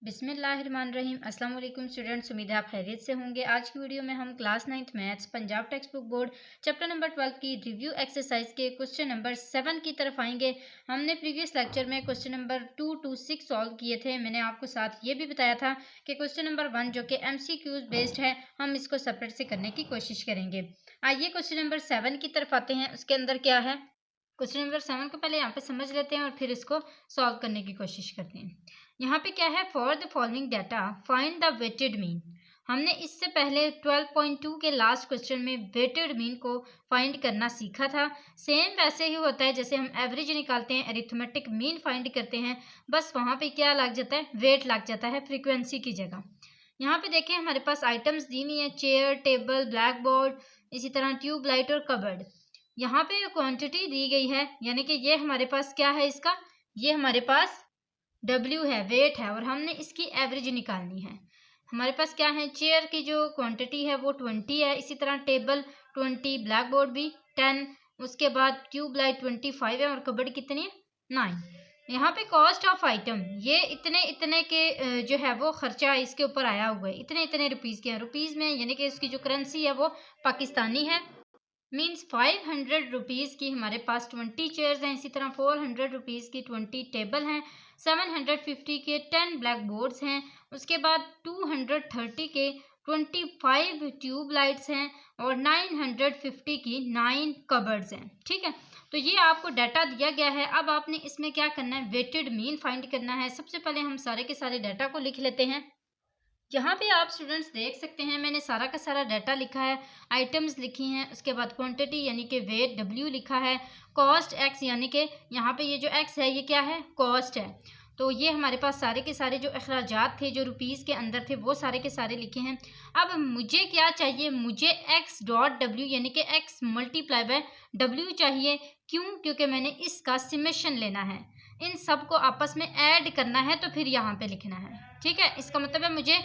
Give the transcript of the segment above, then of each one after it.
बिस्मिल्लाहिर्रहमानिर्रहीम। अस्सलाम वालेकुम स्टूडेंट्स, उम्मीद है आप खैरियत से होंगे। आज की वीडियो में हम class 9th maths Punjab text book board chapter number 12 की रिव्यू एक्सरसाइज के क्वेश्चन नंबर 7 की तरफ आएंगे। हमने प्रीवियस लेक्चर में क्वेश्चन नंबर 2 to 6 सॉल्व किए थे। मैंने आपको साथ ये भी बताया था कि क्वेश्चन नंबर 1 जो कि MCQs बेस्ड है, हम इसको सेपरेट से करने की कोशिश करेंगे। आइए क्वेश्चन नंबर 7 की तरफ आते हैं। उसके अंदर क्या है, क्वेश्चन नंबर 7 को पहले यहाँ पे समझ लेते हैं और फिर इसको सॉल्व करने की कोशिश करते हैं। यहाँ पे क्या है, for the following data find the weighted mean. हमने इससे पहले 12.2 के लास्ट क्वेश्चन में वेटेड मीन को फाइंड करना सीखा था। सेम वैसे ही होता है जैसे हम एवरेज निकालते हैं, अरिथमेटिक मीन फाइंड करते हैं, बस वहाँ पे क्या लग जाता है, वेट लग जाता है फ्रीक्वेंसी की जगह। यहाँ पे देखें, हमारे पास आइटम्स दी हुई है, चेयर, टेबल, ब्लैक बोर्ड, इसी तरह ट्यूब लाइट और कबर्ड। यहाँ पे क्वांटिटी दी गई है, यानी कि ये हमारे पास क्या है, इसका ये हमारे पास W है, वेट है, और हमने इसकी एवरेज निकालनी है। हमारे पास क्या है, चेयर की जो क्वांटिटी है वो 20 है, इसी तरह टेबल 20, ब्लैक बोर्ड भी 10, उसके बाद ट्यूब लाइट 25 है, और कबर्ड कितनी है, 9। यहाँ पे कॉस्ट ऑफ आइटम, ये इतने इतने के जो है वो खर्चा इसके ऊपर आया हुआ है, इतने इतने रुपीज़ के हैं, रुपीज़ में, यानी कि इसकी जो करेंसी है वो पाकिस्तानी है। मीन्स 500 रुपीज़ की हमारे पास 20 चेयर्स हैं, इसी तरह 400 रुपीज़ की 20 टेबल हैं, 750 के 10 ब्लैक बोर्ड्स हैं, उसके बाद 230 के 25 ट्यूब लाइट्स हैं, और 950 की 9 कबर्ड्स हैं। ठीक है, तो ये आपको डाटा दिया गया है। अब आपने इसमें क्या करना है, वेटेड मीन फाइंड करना है। सबसे पहले हम सारे के सारे डाटा को लिख लेते हैं। यहाँ पे आप स्टूडेंट्स देख सकते हैं, मैंने सारा का सारा डाटा लिखा है, आइटम्स लिखी हैं, उसके बाद क्वांटिटी यानी कि वेट W लिखा है, कॉस्ट X, यानी कि यहाँ पे ये जो X है ये क्या है, कॉस्ट है। तो ये हमारे पास सारे के सारे जो अखराजात थे जो रुपीज़ के अंदर थे वो सारे के सारे लिखे हैं। अब मुझे क्या चाहिए, मुझे X डॉट W यानी कि X मल्टीप्लाई बाय W चाहिए। क्यों? क्योंकि मैंने इसका सिमेशन लेना है, इन सब को आपस में ऐड करना है, तो फिर यहाँ पे लिखना है। ठीक है, इसका मतलब है मुझे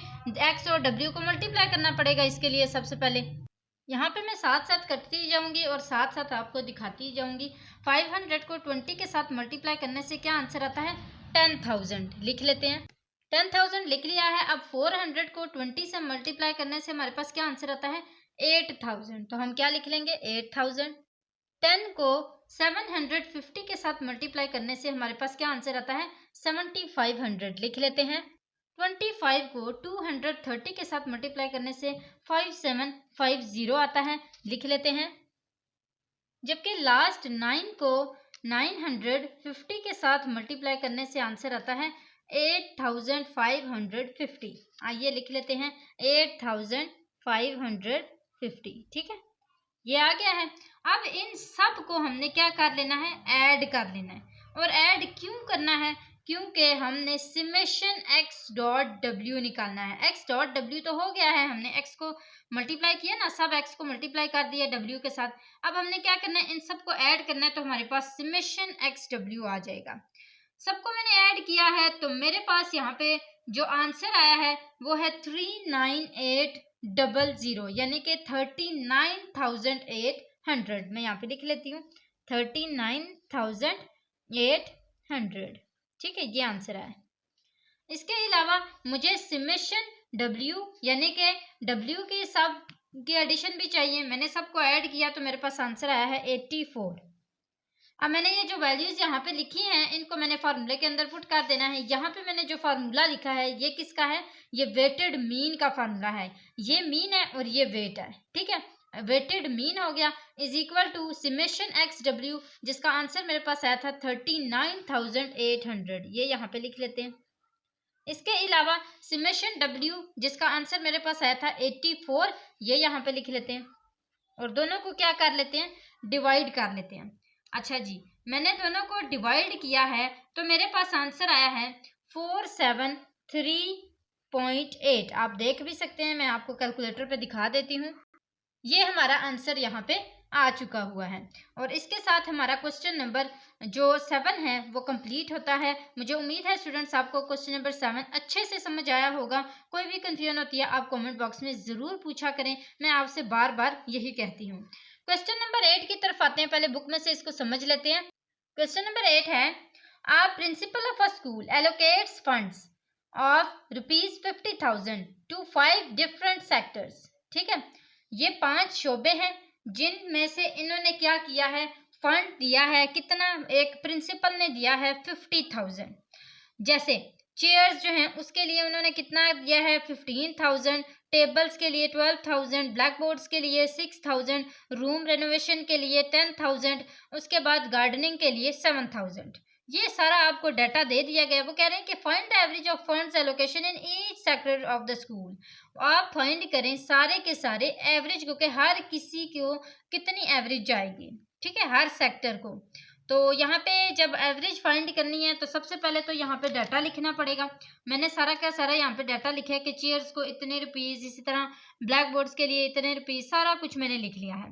X और W को मल्टीप्लाई करना पड़ेगा। इसके लिए सबसे पहले यहाँ पे मैं साथ साथ करती जाऊंगी और साथ साथ आपको दिखाती जाऊंगी। 500 को 20 के साथ मल्टीप्लाई करने से क्या आंसर आता है, 10,000। लिख लेते हैं, 10,000 लिख लिया है। अब 400 को 20 से मल्टीप्लाई करने से हमारे पास क्या आंसर आता है, 8,000। तो हम क्या लिख लेंगे, 8,000। 10 को 750 के साथ मल्टीप्लाई करने से हमारे पास क्या आंसर आता है, 7,500। लिख लेते हैं। 25 को 230 के साथ मल्टीप्लाई करने से 5750 आता है। लिख लेते हैं। जबकि लास्ट 9 को 950 के साथ मल्टीप्लाई करने से आंसर आता है 8,550। आइए लिख लेते हैं, 8,550। ठीक है, ये आ गया है। अब इन सब को हमने क्या कर लेना है, ऐड कर लेना है। और ऐड क्यों करना है, क्योंकि हमने सिमेशन X डॉट W निकालना है। X डॉट W तो हो गया है, हमने X को मल्टीप्लाई किया ना, सब X को मल्टीप्लाई कर दिया W के साथ। अब हमने क्या करना है, इन सबको ऐड करना है, तो हमारे पास सिमेशन X W आ जाएगा। सबको मैंने ऐड किया है, तो मेरे पास यहाँ पे जो आंसर आया है वो है 39800, यानी कि 39,800। मैं यहाँ पे लिख लेती हूँ 39,800। ठीक है, ये आंसर आया। इसके अलावा मुझे सिमेशन W यानी कि W के सब की एडिशन भी चाहिए। मैंने सबको ऐड किया तो मेरे पास आंसर आया है 84। अब मैंने ये जो वैल्यूज यहाँ पे लिखी हैं, इनको मैंने फार्मूले के अंदर पुट कर देना है। यहाँ पे मैंने जो फार्मूला लिखा है ये किसका है, ये वेटेड मीन का फार्मूला है। ये मीन है और ये वेट है। ठीक है, वेटेड मीन हो गया is equal to summation X W, जिसका आंसर मेरे पास आया था 39,800। ये यहाँ पे लिख लेते हैं। इसके अलावा सिमेशन W, जिसका आंसर मेरे पास आया था 84, ये यहाँ पे लिख लेते हैं। और दोनों को क्या कर लेते हैं, डिवाइड कर लेते हैं। अच्छा जी, मैंने दोनों को डिवाइड किया है तो मेरे पास आंसर आया है 473.8। आप देख भी सकते हैं, मैं आपको कैलकुलेटर पे दिखा देती हूँ। ये हमारा आंसर यहाँ पे आ चुका हुआ है। और इसके साथ हमारा क्वेश्चन नंबर जो 7 है वो कंप्लीट होता है। मुझे उम्मीद है स्टूडेंट्स आपको क्वेश्चन नंबर 7 अच्छे से समझ आया होगा। कोई भी कंफ्यूजन होती है आप कमेंट बॉक्स में ज़रूर पूछा करें, मैं आपसे बार बार यही कहती हूँ। क्वेश्चन नंबर 8 की तरफ आते हैं, पहले बुक में से इसको समझ लेते हैं। क्वेश्चन नंबर 8 है, principal of a school allocates funds of ₹50,000 to 5 different sectors. ठीक है, ये 5 शोबे हैं जिनमें से इन्होंने क्या किया है, फंड दिया है। कितना? एक प्रिंसिपल ने दिया है 50,000। जैसे चेयर्स जो हैं उसके लिए उन्होंने कितना दिया है, 15,000। टेबल्स के लिए 12,000, ब्लैक बोर्ड्स के लिए 6,000, रूम रेनोवेशन के लिए 10,000, उसके बाद गार्डनिंग के लिए 7,000। ये सारा आपको डाटा दे दिया गया। वो कह रहे हैं कि find the average of funds allocation in each sector of the school. आप फाइंड करें सारे के सारे एवरेज को, कि हर किसी को कितनी एवरेज जाएगी। ठीक है, हर सेक्टर को। तो यहाँ पे जब एवरेज फाइंड करनी है तो सबसे पहले तो यहाँ पे डाटा लिखना पड़ेगा। मैंने सारा का सारा यहाँ पे डाटा लिखा है कि चेयर्स को इतने रुपीस, इसी तरह ब्लैक बोर्ड्स के लिए इतने रुपीस, सारा कुछ मैंने लिख लिया है।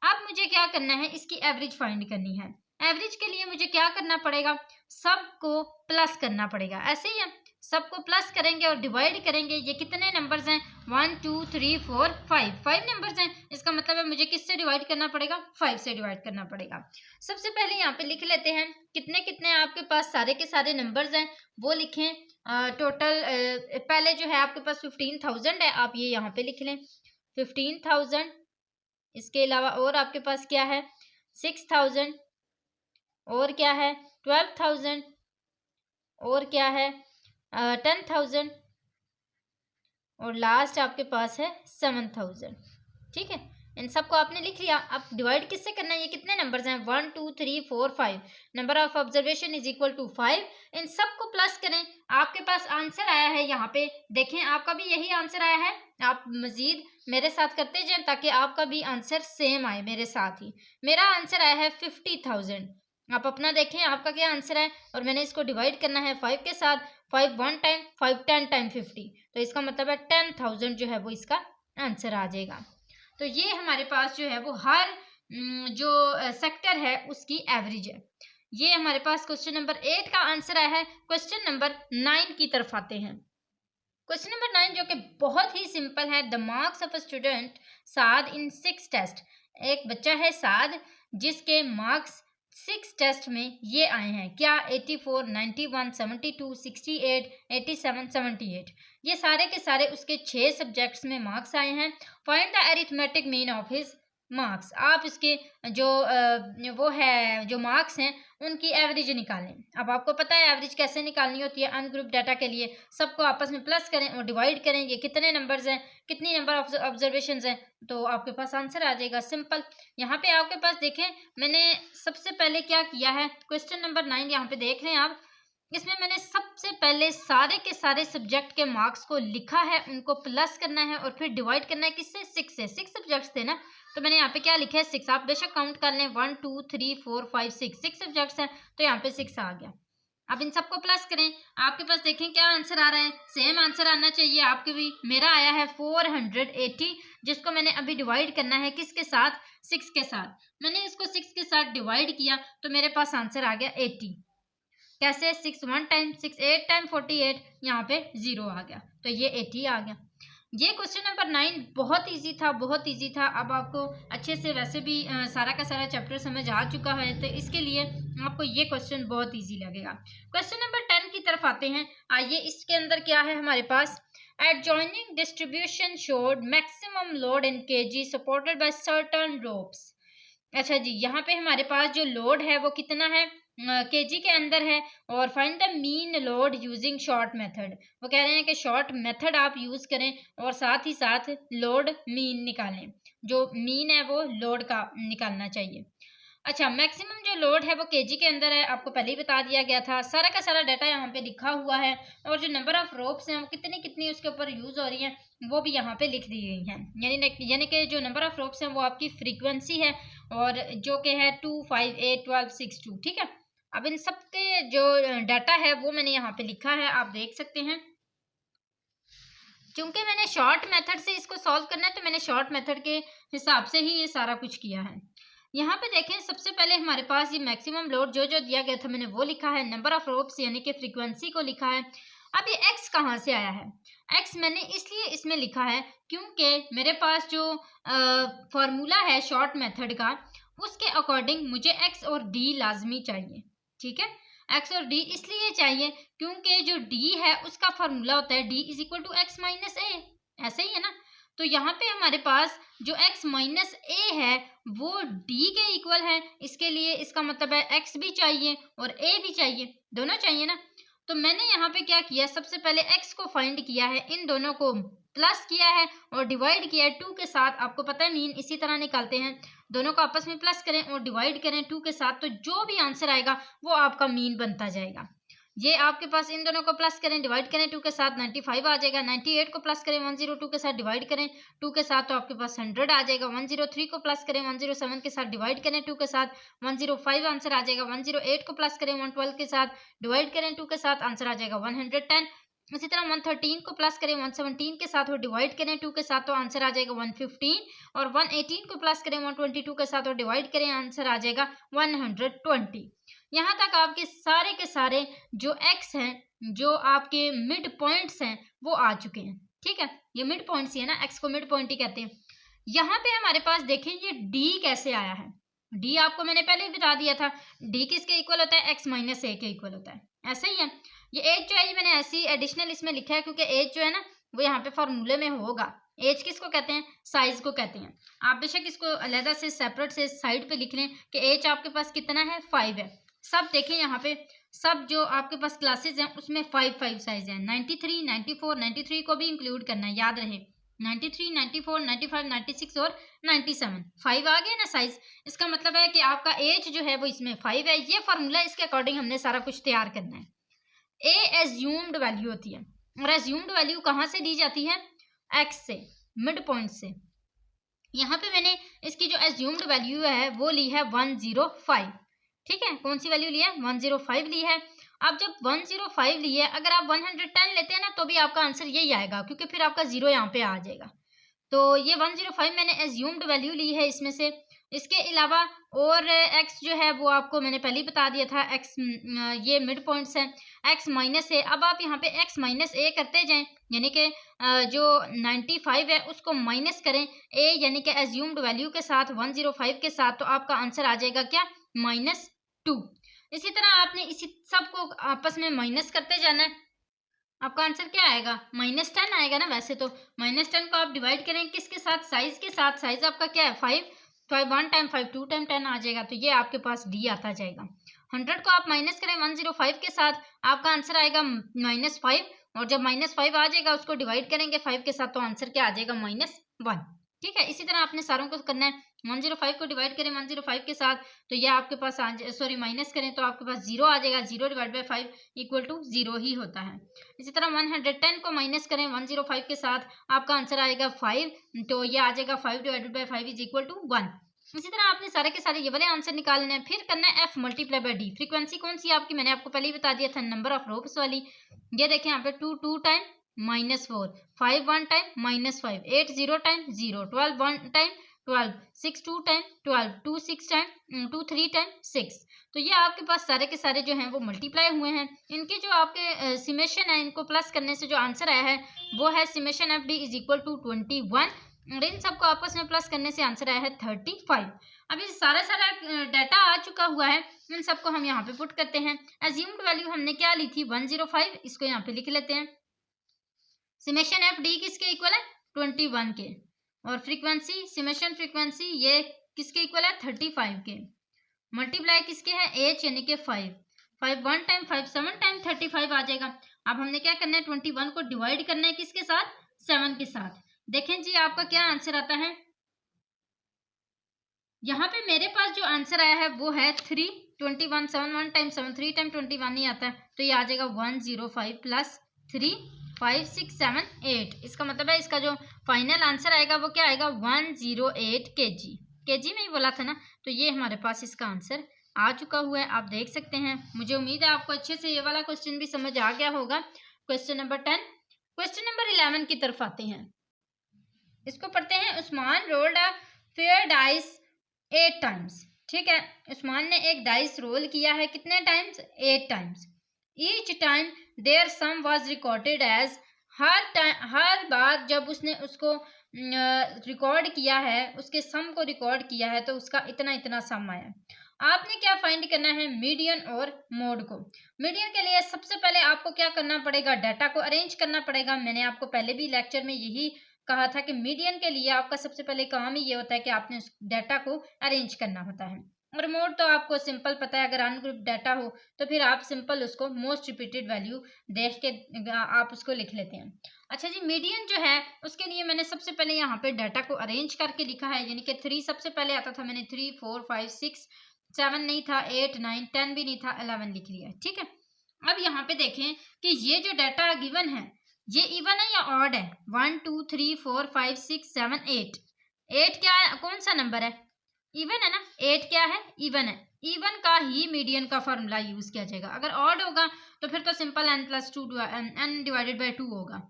अब मुझे क्या करना है, इसकी एवरेज फाइंड करनी है। एवरेज के लिए मुझे क्या करना पड़ेगा, सबको प्लस करना पड़ेगा। ऐसे ही है, सबको प्लस करेंगे और डिवाइड करेंगे। ये कितने नंबर्स हैं, 1 2 3 4 5, 5 नंबर्स हैं। इसका मतलब है मुझे किससे डिवाइड करना पड़ेगा, 5 से डिवाइड करना पड़ेगा। सबसे पहले यहाँ पे लिख लेते हैं कितने कितने आपके पास सारे के सारे नंबर्स हैं, वो लिखें। टोटल पहले जो है आपके पास 15,000 है, आप ये यहाँ पे लिख लें 15,000। इसके अलावा और आपके पास क्या है, 6,000, और क्या है 12,000, और क्या है 10,000, और लास्ट आपके पास है 7,000। ठीक है, इन सबको आपने लिख लिया। अब डिवाइड किससे करना है, ये कितने नंबर्स हैं, 1 2 3 4 5। Number of observation is equal to 5। इन सबको प्लस करें, आपके पास आंसर आया है। यहाँ पे देखें, आपका भी यही आंसर आया है। आप मजीद मेरे साथ करते जाएं ताकि आपका भी आंसर सेम आए मेरे साथ ही। मेरा आंसर आया है 50,000। आप अपना देखें आपका क्या आंसर है, और मैंने इसको डिवाइड करना है 5 के साथ। 5 1 टाइम, 5 10 टाइम 50, तो इसका मतलब है 10,000 जो है वो इसका आंसर आ जाएगा। तो ये हमारे पास जो है वो हर जो सेक्टर है उसकी एवरेज है। ये हमारे पास क्वेश्चन नंबर 8 का आंसर आया है। क्वेश्चन नंबर 9 की तरफ आते हैं। क्वेश्चन नंबर 9 जो कि बहुत ही सिंपल है। The marks of a student sat in 6 test. एक बच्चा है साद जिसके मार्क्स 6 टेस्ट में ये आए हैं। क्या? 84, 91, 72, 68, 87, 78। ये सारे के सारे उसके 6 सब्जेक्ट्स में मार्क्स आए हैं। Find the arithmetic mean of his marks. आप इसके जो वो है जो मार्क्स हैं उनकी एवरेज निकालें। अब आपको पता है एवरेज कैसे निकालनी होती है। अनग्रुप डाटा के लिए सबको आपस में प्लस करें और डिवाइड करें। ये कितने नंबर्स हैं, कितनी नंबर ऑफ ऑब्जर्वेशंस हैं, तो आपके पास आंसर आ जाएगा। सिंपल। यहाँ पे आपके पास देखें, मैंने सबसे पहले क्या किया है, क्वेश्चन नंबर 9 यहाँ पे देख रहे हैं आप। इसमें मैंने सबसे पहले सारे के सारे सब्जेक्ट के मार्क्स को लिखा है, उनको प्लस करना है और फिर डिवाइड करना है किससे, 6 से। 6 सब्जेक्ट्स थे ना, तो मैंने यहाँ पे क्या लिखा है 6। आप बेशक काउंट कर लें 1 2 3 4 5 6 सब्जेक्ट्स हैं, तो यहाँ पे 6 आ गया। अब इन सबको प्लस करें, आपके पास देखें क्या आंसर आ रहा है। सेम आंसर आना चाहिए आपके भी। मेरा आया है 480, जिसको मैंने अभी डिवाइड करना है किसके साथ, 6 के साथ। मैंने इसको 6 के साथ डिवाइड किया तो मेरे पास आंसर आ गया 80। कैसे? 6 1 टाइम, 6 8 टाइम 48, यहाँ पे 0 आ गया, तो ये 80 आ गया। ये क्वेश्चन नंबर 9 बहुत इजी था, बहुत इजी था। अब आपको अच्छे से वैसे भी सारा का सारा चैप्टर समझ आ चुका है, तो इसके लिए आपको ये क्वेश्चन बहुत इजी लगेगा। क्वेश्चन नंबर 10 की तरफ आते हैं। आइए, इसके अंदर क्या है हमारे पास। Adjoining distribution showed maximum load in kg supported by certain ropes. अच्छा जी, यहाँ पे हमारे पास जो लोड है वो कितना है, केजी के अंदर है। और find the mean load using short method. वो कह रहे हैं कि शॉर्ट मेथड आप यूज करें और साथ ही साथ लोड मीन निकालें। जो मीन है वो लोड का निकालना चाहिए। अच्छा, मैक्सिमम जो लोड है वो केजी के अंदर है, आपको पहले ही बता दिया गया था। सारा का सारा डाटा यहाँ पे लिखा हुआ है, और जो नंबर ऑफ रोप्स हैं वो कितनी कितनी उसके ऊपर यूज हो रही हैं वो भी यहाँ पे लिख दी गई हैं। यानी कि जो नंबर ऑफ रोप्स हैं वो आपकी फ्रीक्वेंसी है, और जो कि है 2 5 8 12 6 2। ठीक है, अब इन सब के जो डाटा है वो मैंने यहाँ पे लिखा है, आप देख सकते हैं। क्योंकि मैंने शॉर्ट मेथड से इसको सॉल्व करना है, तो मैंने शॉर्ट मेथड के हिसाब से ही ये सारा कुछ किया है। यहाँ पे देखें, सबसे पहले हमारे पास ये मैक्सिमम लोड जो जो दिया गया था मैंने वो लिखा है। नंबर ऑफ रोप्स यानी कि फ्रीक्वेंसी को लिखा है। अब ये एक्स कहाँ से आया है, एक्स मैंने इसलिए इसमें लिखा है क्योंकि मेरे पास जो फॉर्मूला है शॉर्ट मेथड का, उसके अकॉर्डिंग मुझे एक्स और डी लाजमी चाहिए। ठीक है, एक्स और डी इसलिए चाहिए क्योंकि जो डी है उसका फॉर्मूला होता है D is equal to X minus A, ऐसे ही है ना। तो यहाँ पे हमारे पास जो x माइनस ए है वो d के इक्वल है, इसके लिए इसका मतलब है x भी चाहिए और a भी चाहिए, दोनों चाहिए ना। तो मैंने यहाँ पे क्या किया, सबसे पहले x को फाइंड किया है, इन दोनों को प्लस किया है और डिवाइड किया है 2 के साथ। आपको पता है मीन इसी तरह निकालते हैं, दोनों को आपस में प्लस करें और डिवाइड करें 2 के साथ, तो जो भी आंसर आएगा वो आपका मीन बनता जाएगा। ये आपके पास इन दोनों को प्लस करें डिवाइड करें 2 के साथ 95 आ जाएगा। 98 को प्लस करें 102 के साथ डिवाइड करें 2 के साथ तो आपके पास 100 आ जाएगा। 103 को प्लस करें 107 के साथ डिवाइड करें 2 के साथ 105 आंसर आ जाएगा। 108 को प्लस करें 112 के साथ डिवाइड करें 2 के साथ आंसर आ जाएगा 110। इसी तरह 113 को प्लस करें 117 के साथ और डिवाइड करें 2 के साथ तो आंसर आ जाएगा 115 और 118 को प्लस करें 122 के साथ और डिवाइड करें आंसर आ जाएगा 120। यहाँ तक आपके सारे के सारे जो x हैं, जो आपके मिड पॉइंट्स हैं वो आ चुके हैं। ठीक है, ये मिड पॉइंट्स ही है ना, x को मिड पॉइंट ही कहते हैं। यहाँ पे हमारे पास देखें ये d कैसे आया है। d आपको मैंने पहले बता दिया था, d किसके इक्वल होता है, x माइनस ए के इक्वल होता है, ऐसा ही है। ये एज जो है मैंने ऐसी एडिशनल इसमें लिखा है क्योंकि एज जो है ना वो यहाँ पे फॉर्मूले में होगा। एज किसको कहते हैं, साइज को कहते हैं। आप बेशक इसको अलग से सेपरेट से साइड पे लिख लें कि एज आपके पास कितना है, 5 है। सब देखें यहाँ पे, सब जो आपके पास क्लासेस हैं उसमें 5 साइज है। 93, 94, 93 को भी इंक्लूड करना है, याद रहे। 93, 94, 95, 96 और 97 5 आ गया ना साइज। इसका मतलब है कि आपका एज जो है वो इसमें 5 है। ये फॉर्मूला, इसके अकॉर्डिंग हमने सारा कुछ तैयार करना है। ए एज्यूम्ड वैल्यू होती है और एज्यूम्ड वैल्यू कहाँ से दी जाती है, एक्स से, मिड पॉइंट से। यहाँ पे मैंने इसकी जो एज्यूम्ड वैल्यू है वो ली है 105। ठीक है, कौन सी वैल्यू ली है, 105 ली है। अब जब 105 ली है, अगर आप 110 लेते हैं ना तो भी आपका आंसर यही आएगा क्योंकि फिर आपका जीरो यहाँ पे आ जाएगा। तो ये 105 मैंने एज्यूम्ड वैल्यू ली है इसमें से। इसके अलावा और x जो है वो आपको मैंने पहले ही बता दिया था, x ये मिड पॉइंट्स है, x माइनस ए। अब आप यहाँ पे x माइनस ए करते जाएं, यानी कि जो 95 है उसको माइनस करें a यानी कि एज्यूम्ड वैल्यू के साथ 105 के साथ, तो आपका आंसर आ जाएगा क्या, -2। इसी तरह आपने इसी सबको आपस में माइनस करते जाना है, आपका आंसर क्या आएगा, -10 आएगा ना। वैसे तो -10 को आप डिवाइड करें किसके साथ, साइज के साथ। साइज आपका क्या है, 5 1 टाइम 5 2 टाइम 10 आ जाएगा, तो ये आपके पास डी आता जाएगा। 100 को आप माइनस करें 105 के साथ, आपका आंसर आएगा -5 और जब -5 आ जाएगा उसको डिवाइड करेंगे 5 के साथ तो आंसर क्या आ जाएगा, -1। ठीक है, इसी तरह आपने सारों को करना है। 105 को डिवाइड करें 105 के साथ तो ये आपके पास सॉरी माइनस करें तो आपके पास 0 आ जाएगा। 0 डिवाइड बाई 5 इक्वल टू 0 ही होता है। इसी तरह 110 को माइनस करें 105 के साथ, आपका आंसर आएगा 5, तो ये आ जाएगा 5 divided by 5 is equal to 1। इसी तरह आपने सारे के सारे ये वाले आंसर निकालने हैं। फिर करना है f multiply by D. Frequency कौन सी आपकी, मैंने आपको पहले ही बता दिया था, नंबर ऑफ रोज वाली। ये देखें यहाँ पे 2 2 time -4, 5 1 time -5, 8 0 time 0, 12 1 time 12, 6 2 time 12, 2 6 time 2 3 time 6। तो ये आपके पास सारे के सारे जो हैं वो मल्टीप्लाई हुए हैं। इनके जो आपके सिमेशन है, इनको प्लस करने से जो आंसर आया है वो है summation F D is equal to 21 और इन सबको आपस में प्लस करने से आंसर आया है 35। अब ये सारा डाटा आ चुका हुआ है, इन सबको हम यहाँ पे पुट करते हैं। एज्यूम्ड वैल्यू हमने क्या ली थी, 105, इसको यहाँ पे लिख लेते हैं। सिमेशन एफ डी किसके इक्वल है, 21 के, और फ्रीक्वेंसी, सिमेशन फ्रीक्वेंसी ये किसके इक्वल है, 35 के। मल्टीप्लाई किसके है, एच यानी कि 5 1 टाइम 5 7 टाइम 35 आ जाएगा। अब हमने क्या करना है, 21 को डिवाइड करना है किसके साथ, 7 के साथ। देखें जी आपका क्या आंसर आता है, यहाँ पे मेरे पास जो आंसर आया है वो है 3 21 7 1 टाइम 7 3 टाइम 21 ही आता है, तो ये आ जाएगा 105 प्लस 3 5 6 7 8। इसका मतलब है इसका जो फाइनल आंसर आएगा वो क्या आएगा, 108 केजी में ही बोला था ना। तो ये हमारे पास इसका आंसर आ चुका हुआ है, आप देख सकते हैं। मुझे उम्मीद है आपको अच्छे से ये वाला क्वेश्चन भी समझ आ गया होगा। Question number 10। क्वेश्चन नंबर 11 की तरफ आते हैं, इसको पढ़ते हैं। Usman rolled a fair dice 8 times. ठीक है, उस्मान ने एक डाइस रोल किया है, कितने times, 8 times. Each time their sum was recorded as, हर बार जब उसने उसको रिकॉर्ड किया है, उसके सम को रिकॉर्ड किया है तो उसका इतना इतना सम आया। आपने क्या फाइंड करना है, मीडियन और मोड को। मीडियन के लिए सबसे पहले आपको क्या करना पड़ेगा, डाटा को अरेंज करना पड़ेगा। मैंने आपको पहले भी लेक्चर में यही कहा था कि मीडियन के लिए आपका सबसे पहले काम ही ये होता है कि आपने उस डाटा को अरेंज करना होता है। और मोड तो आपको सिंपल पता है, अगर अनग्रुप डाटा हो तो फिर आप सिंपल उसको मोस्ट रिपीटेड वैल्यू देख के आप उसको लिख लेते हैं। अच्छा जी, मीडियन जो है उसके लिए मैंने सबसे पहले यहाँ पे डाटा को अरेंज करके लिखा है, यानी कि 3 सबसे पहले आता था, मैंने 3 4 5 6 7 नहीं था, 8 9 10 भी नहीं था, 11 लिख लिया। ठीक है, अब यहाँ पे देखें कि ये जो डाटा गिवन है ये इवन है या ऑड है। 1 2 3 4 5 6 7 8, 8 क्या है, कौन सा नंबर है, इवन है ना। 8 क्या है, इवन है। इवन का ही मीडियन का फॉर्मूला यूज किया जाएगा। अगर ऑड होगा तो फिर तो सिंपल n डिवाइडेड बाई 2 होगा।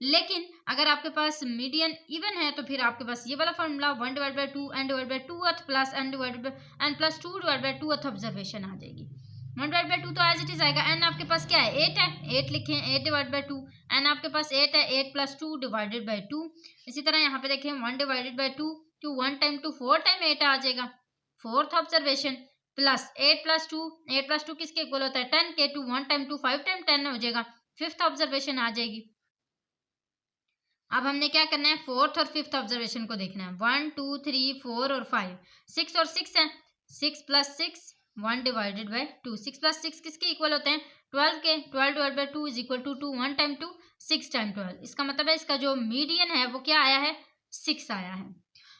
लेकिन अगर आपके पास मीडियन इवन है तो फिर आपके पास ये वाला formula 1 divide by 2 n divide by 2 plus n divided by n plus 2 divide by 2 observation आ जाएगी। 1 डिवाइड बाई 2 तो एज इट इज आएगा। n आपके पास क्या है, 8 है, 8 लिखे, 8 डिवाइड बाई 2, n आपके पास 8 है, 8 प्लस 2 डिवाइडेड बाई 2। इसी तरह यहाँ पे देखें 1 divided by 2 two 1 time 2 4 time 8 आ जाएगा, fourth observation plus 8 plus 2, 8 plus 2 किसके इक्वल होता है 10 के, टू 1 टाइम 2 5 टाइम 10 हो जाएगा, फिफ्थ ऑब्जर्वेशन आ जाएगी। अब हमने क्या करना है, फोर्थ और फिफ्थ ऑब्जर्वेशन को देखना है। 1 2 3 4 और 5, 6 और 6 है, 6 प्लस 6 1 डिवाइडेड बाई 2, 6 प्लस 6 किसके इक्वल होते हैं 12 के, 12 divide by 2 is equal to 1 time 2 6 time 12। इसका मतलब है इसका जो मीडियन है वो क्या आया है, 6 आया है।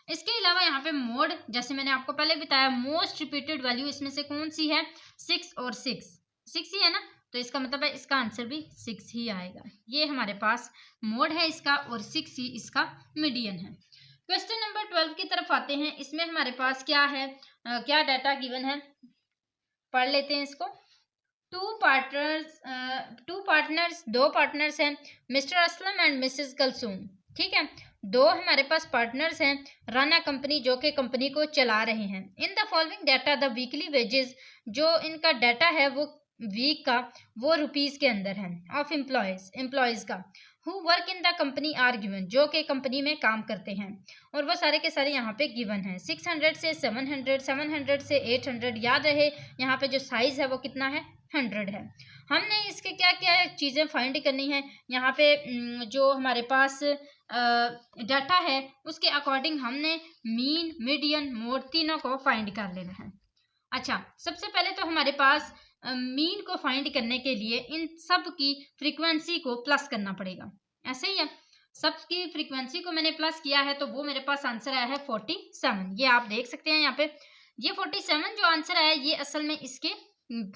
इसके अलावा यहाँ पे मोड, जैसे मैंने आपको पहले बताया मोस्ट रिपीटेड वैल्यू इसमें से कौन सी है, 6 और 6 ही है ना, तो इसका मतलब है इसका आंसर भी 6 ही आएगा। ये हमारे पास मोड है इसका और 6 ही इसका मीडियन है। क्वेश्चन नंबर 12 की तरफ आते हैं। इसमें हमारे पास क्या है, क्या डाटा गिवन है, पढ़ लेते हैं इसको। दो पार्टनर्स हैं, mister Aslam and Mrs Kulsoom. ठीक है, दो हमारे पास पार्टनर्स हैं, राना कंपनी जो कि कंपनी को चला रहे हैं। In the following data the weekly wages, जो इनका डाटा है वो वीक का, वो रुपीस के अंदर है, ऑफ एम्प्लॉयज का, who work in the company are given, जो कि कंपनी में काम करते हैं, और वो सारे के सारे यहाँ पे गिवन है। 600 से 700, 700 से 800, याद रहे यहाँ पे जो साइज है वो कितना है, 100 है। हमने इसके क्या क्या चीज़ें फाइंड करनी है, यहाँ पे जो हमारे पास डाटा है उसके अकॉर्डिंग हमने मीन, मीडियन, मोड तीनों को फाइंड कर लेना है। अच्छा, सबसे पहले तो हमारे पास मीन को फाइंड करने के लिए इन सब की फ्रीक्वेंसी को प्लस करना पड़ेगा। ऐसे ही है, सब की फ्रीक्वेंसी को मैंने प्लस किया है तो वो मेरे पास आंसर आया है 47। ये आप देख सकते हैं यहाँ पे, ये 47 जो आंसर आया ये असल में इसके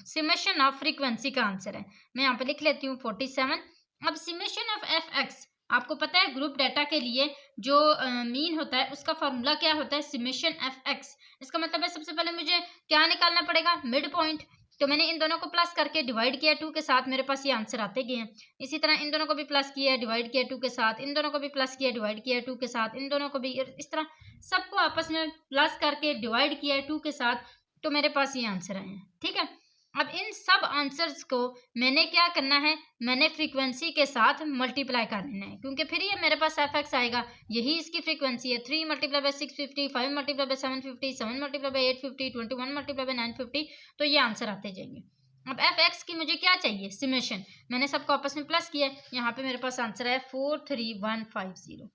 समेशन ऑफ फ्रीक्वेंसी का आंसर है। मैं यहाँ पे लिख लेती हूँ 47। अब समेशन ऑफ एफ एक्स, आपको पता है ग्रुप डाटा के लिए जो मीन होता है उसका फॉर्मूला क्या होता है, समेशन एफ एक्स। इसका मतलब है सबसे पहले मुझे क्या निकालना पड़ेगा, मिड पॉइंट। तो मैंने इन दोनों को प्लस करके डिवाइड किया 2 के साथ, मेरे पास ये आंसर आते गए हैं। इसी तरह इन दोनों को भी प्लस किया, डिवाइड किया 2 के साथ, इन दोनों को भी प्लस किया, डिवाइड किया 2 के साथ, इन दोनों को भी, इस तरह सबको आपस में प्लस करके डिवाइड किया 2 के साथ, तो मेरे पास ये आंसर आए हैं। ठीक है, अब इन सब आंसर्स को मैंने क्या करना है, मैंने फ्रीक्वेंसी के साथ मल्टीप्लाई कर लेना है, क्योंकि फिर ये मेरे पास एफ एक्स आएगा, यही इसकी फ्रीक्वेंसी है। 3 multiply by 650, 5 multiply by 750, 7 multiply by 850, 21 multiply by 950, तो ये आंसर आते जाएंगे। अब एफ एक्स की मुझे क्या चाहिए, समेशन, मैंने सबको आपस में प्लस किया, यहाँ पे मेरे पास आंसर है 43150।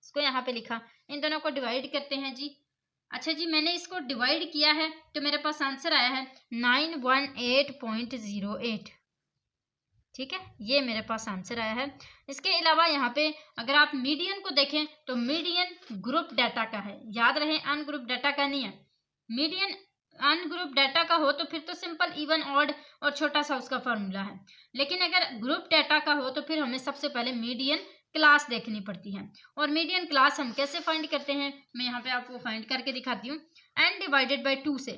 इसको यहाँ पे लिखा, इन दोनों को डिवाइड करते हैं जी। अच्छा जी, मैंने इसको डिवाइड किया है तो मेरे पास आंसर आया है 918.08। ठीक है, ये मेरे पास आंसर आया है। इसके अलावा यहाँ पे अगर आप मीडियन को देखें तो मीडियन ग्रुप डाटा का है, याद रहे अनग्रुप डाटा का नहीं है। मीडियन अनग्रुप डाटा का हो तो फिर तो सिंपल इवन, ऑड और छोटा सा उसका फॉर्मूला है, लेकिन अगर ग्रुप डाटा का हो तो फिर हमें सबसे पहले मीडियन क्लास देखनी पड़ती है। और मीडियन क्लास हम कैसे फाइंड करते हैं, मैं यहाँ पे आपको फाइंड करके दिखाती हूँ। n डिवाइडेड बाई 2 से,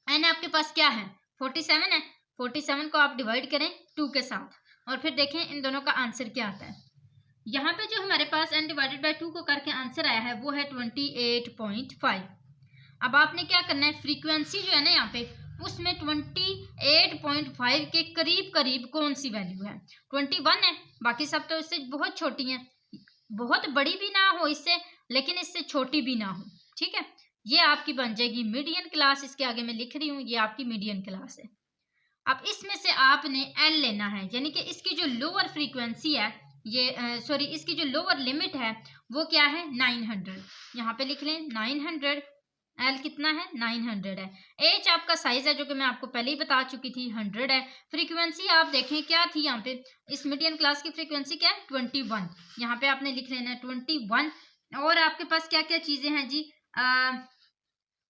n आपके पास क्या है 47 है, 47 को आप डिवाइड करें 2 के साथ और फिर देखें इन दोनों का आंसर क्या आता है। यहाँ पे जो हमारे पास n डिवाइडेड बाई 2 को करके आंसर आया है वो है 28.5। अब आपने क्या करना है, फ्रीक्वेंसी जो है ना यहाँ पे उसमें 28.5 के करीब करीब कौन सी वैल्यू है, 21 है, बाकी सब तो इससे बहुत छोटी हैं, बहुत बड़ी भी ना हो इससे लेकिन इससे छोटी भी ना हो। ठीक है, ये आपकी बन जाएगी मीडियन क्लास। इसके आगे मैं लिख रही हूँ, ये आपकी मीडियन क्लास है। अब इसमें से आपने एल लेना है, यानी कि इसकी जो लोअर फ्रीक्वेंसी है, ये सॉरी इसकी जो लोअर लिमिट है वो क्या है 900। यहाँ पे लिख लें 900। एल कितना है 900 है। एच आपका साइज है जो कि मैं आपको पहले ही बता चुकी थी 100 है। फ्रीक्वेंसी आप देखें क्या थी यहाँ पे, इस मीडियन क्लास की फ्रीक्वेंसी क्या है 21। यहाँ पे आपने लिख लेना है 21। और आपके पास क्या क्या चीजें हैं जी,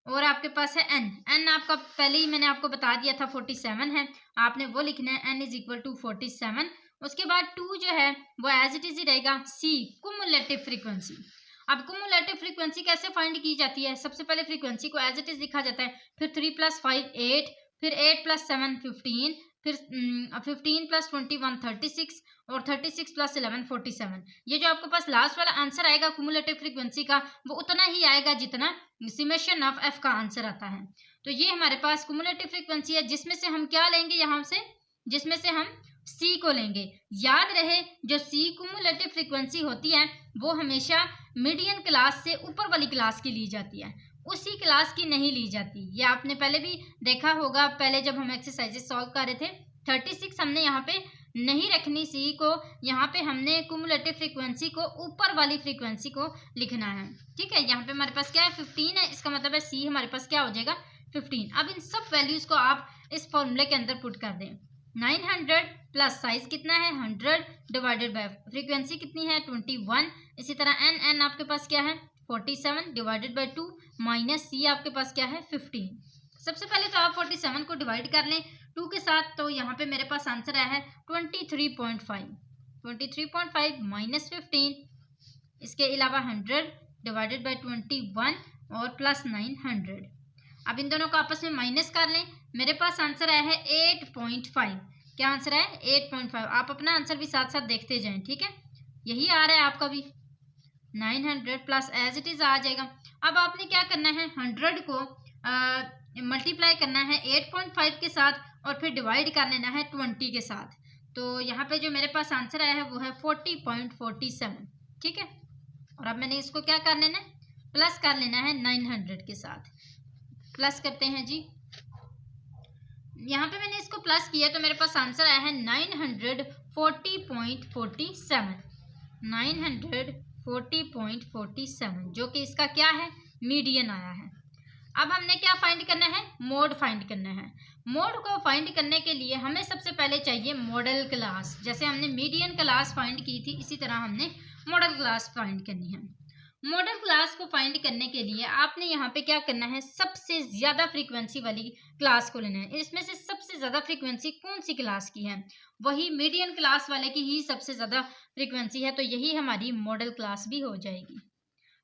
और आपके पास है एन। एन आपका पहले ही मैंने आपको बता दिया था 47 है, आपने वो लिखना है एन इज इक्वल टू 47। उसके बाद 2 जो है वो एज इट इज ही रहेगा। सी कुमुलेटिव फ्रीक्वेंसी। अब कुमुलेटिव फ्रीक्वेंसी कैसे फाइंड की जाती है, सबसे पहले फ्रीक्वेंसी को एज इट इज लिखा जाता है, फिर 3 + 5 8, फिर 8 + 7 15, फिर 15 + 21 36, और 36 + 11 47। ये जो आपके पास लास्ट वाला आंसर आएगा कुमुलेटिव फ्रीक्वेंसी का वो उतना ही आएगा जितना समेशन ऑफ एफ का आंसर आता है। तो ये हमारे पास कुमुलेटिव फ्रीक्वेंसी है, जिसमें से हम क्या लेंगे यहाँ से, जिसमें से हम सी को लेंगे। याद रहे जो सी कुमुलेटिव फ्रीक्वेंसी होती है वो हमेशा मीडियन क्लास से ऊपर वाली क्लास की ली जाती है, उसी क्लास की नहीं ली जाती। ये आपने पहले भी देखा होगा, पहले जब हम एक्सरसाइजेस सॉल्व कर रहे थे 36 हमने यहाँ पे नहीं रखनी सी को, यहाँ पे हमने कुमुलेटिव फ्रीक्वेंसी को ऊपर वाली फ्रीक्वेंसी को लिखना है। ठीक है, यहाँ पे हमारे पास क्या है 15 है, इसका मतलब है सी हमारे पास क्या हो जाएगा 15। अब इन सब वैल्यूज को आप इस फॉर्मूले के अंदर पुट कर दें। 900 प्लस साइज कितना है 100 डिवाइडेड बाय फ्रीक्वेंसी कितनी है 21। इसी तरह एन, एन आपके पास क्या है 47 डिवाइडेड बाय 2 माइनस सी आपके पास क्या है 15। सबसे पहले तो आप 47 को डिवाइड कर लें 2 के साथ, तो यहाँ पे मेरे पास आंसर आया है 23.5। 23.5 माइनस 15, इसके अलावा 100 डिवाइडेड बाय 21 और प्लस 900। अब इन दोनों को आपस में माइनस कर लें, मेरे पास आंसर आया है 8.5। क्या आंसर है 8.5। आप अपना आंसर भी साथ साथ देखते जाएं, ठीक है, यही आ रहा है आपका भी 900 प्लस एज इट इज आ जाएगा। अब आपने क्या करना है 100 को मल्टीप्लाई करना है 8.5 के साथ और फिर डिवाइड कर लेना है 20 के साथ। तो यहाँ पे जो मेरे पास आंसर आया है वो है 40.47। ठीक है, और अब मैंने इसको क्या कर लेना है प्लस कर लेना है 900 के साथ। प्लस करते हैं जी, यहाँ पे मैंने इसको प्लस किया तो मेरे पास आंसर आया है 940.47। 940.47 जो कि इसका क्या है मीडियन आया है। अब हमने क्या फाइंड करना है मोड फाइंड करना है। मोड को फाइंड करने के लिए हमें सबसे पहले चाहिए मॉडल क्लास। जैसे हमने मीडियन क्लास फाइंड की थी इसी तरह हमने मॉडल क्लास फाइंड करनी है। मॉडल क्लास को फाइंड करने के लिए आपने यहाँ पे क्या करना है सबसे ज्यादा फ्रीक्वेंसी वाली क्लास को लेना है। इसमें से सबसे ज्यादा फ्रीक्वेंसी कौन सी क्लास की है, वही मीडियन क्लास वाले की ही सबसे ज्यादा फ्रीक्वेंसी है, तो यही हमारी मॉडल क्लास भी हो जाएगी।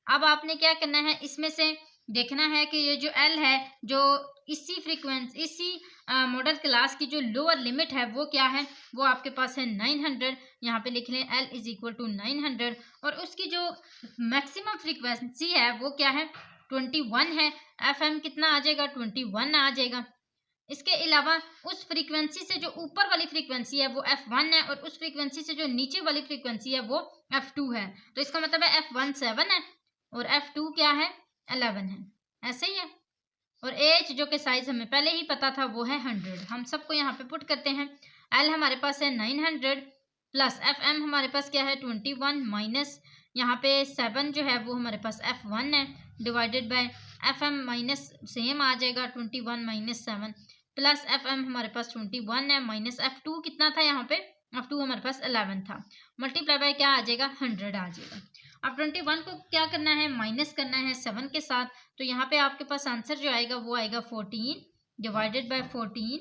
अब आपने क्या करना है इसमें से देखना है कि ये जो एल है जो इसी फ्रीक्वेंसी इसी मॉडल क्लास की जो लोअर लिमिट है वो क्या है, वो आपके पास है 900। यहाँ पे लिख लें एल इज इक्वल टू 900। और उसकी जो मैक्सिमम फ्रीक्वेंसी है वो क्या है 21 है। एफ एम कितना आ जाएगा 21 आ जाएगा। इसके अलावा उस फ्रीक्वेंसी से जो ऊपर वाली फ्रीक्वेंसी है वो F1 है, और उस फ्रीक्वेंसी से जो नीचे वाली फ्रीक्वेंसी है वो F2 है। तो इसका मतलब है F1 7 है और F2 क्या है 11 है, ऐसे ही है। और एच जो कि साइज हमें पहले ही पता था वो है 100। हम सबको यहाँ पे पुट करते हैं। एल हमारे पास है 900 प्लस एफ एम हमारे पास क्या है 21 माइनस यहाँ पे 7 जो है वो हमारे पास F1 है divided by F M minus same आ जाएगा 21 माइनस 7 प्लस एफ एम हमारे पास 21 है माइनस F2 कितना था यहाँ पे F2 हमारे पास 11 था, मल्टीप्लाई बाय क्या आ जाएगा 100 आ जाएगा। अब 21 को क्या करना है माइनस करना है 7 के साथ, तो यहाँ पे आपके पास आंसर जो आएगा वो आएगा 14 डिवाइडेड बाय 14।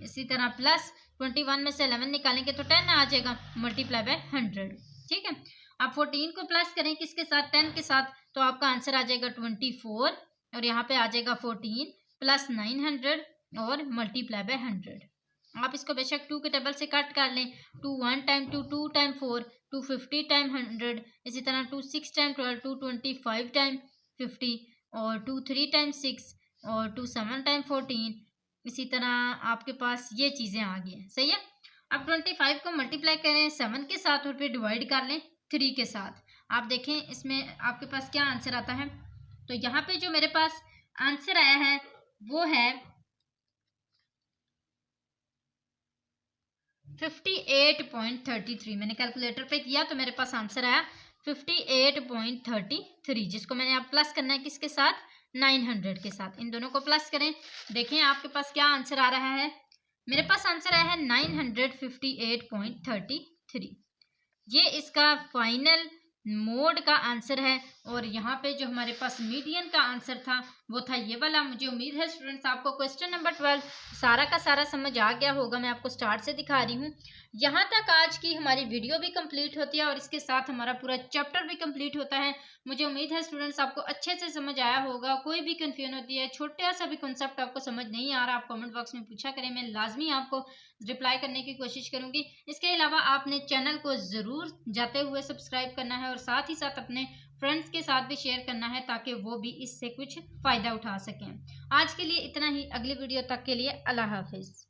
इसी तरह प्लस 21 में से 11 निकालेंगे तो 10 आ जाएगा मल्टीप्लाई बाय 100। ठीक है, अब 14 को प्लस करें किसके साथ 10 के साथ, तो आपका आंसर आ जाएगा 24 और यहाँ पे आ जाएगा 14 प्लस 900 और मल्टीप्लाई बाय 100। आप इसको बेशक 2 के टेबल से कट कर लें। 2 1 टाइम 2 2 टाइम 4 250 टाइम 100, इसी तरह 2 6 टाइम 12 225 टाइम 50 और 2 3 टाइम 6 और 2 7 टाइम 14। इसी तरह आपके पास ये चीज़ें आ गई हैं, सही है। अब 25 को मल्टीप्लाई करें 7 के साथ और फिर डिवाइड कर लें 3 के साथ। आप देखें इसमें आपके पास क्या आंसर आता है, तो यहाँ पे जो मेरे पास आंसर आया है वो है 58.33। मैंने कैलकुलेटर पे किया तो मेरे पास आंसर आया 58.33, जिसको मैंने अब प्लस करना है किसके साथ, 900 के साथ। इन दोनों को प्लस करें, देखें आपके पास क्या आंसर आ रहा है। मेरे पास आंसर आया है 958.33। ये इसका फाइनल मोड का आंसर है। और यहाँ पे जो हमारे पास मीडियन का आंसर था वो था ये वाला। मुझे उम्मीद है स्टूडेंट्स आपको क्वेश्चन नंबर 12 सारा का सारा समझ आ गया होगा। मैं आपको स्टार्ट से दिखा रही हूँ। यहाँ तक आज की हमारी वीडियो भी कंप्लीट होती है और इसके साथ हमारा पूरा चैप्टर भी कंप्लीट होता है। मुझे उम्मीद है स्टूडेंट्स आपको अच्छे से समझ आया होगा। कोई भी कंफ्यूजन होती है, छोटा सा भी कॉन्सेप्ट आपको समझ नहीं आ रहा, आप कमेंट बॉक्स में पूछा करें, मैं लाजमी आपको रिप्लाई करने की कोशिश करूंगी। इसके अलावा आपने चैनल को ज़रूर जाते हुए सब्सक्राइब करना है और साथ ही साथ अपने फ्रेंड्स के साथ भी शेयर करना है ताकि वो भी इससे कुछ फ़ायदा उठा सकें। आज के लिए इतना ही। अगली वीडियो तक के लिए अल्लाह हाफिज़।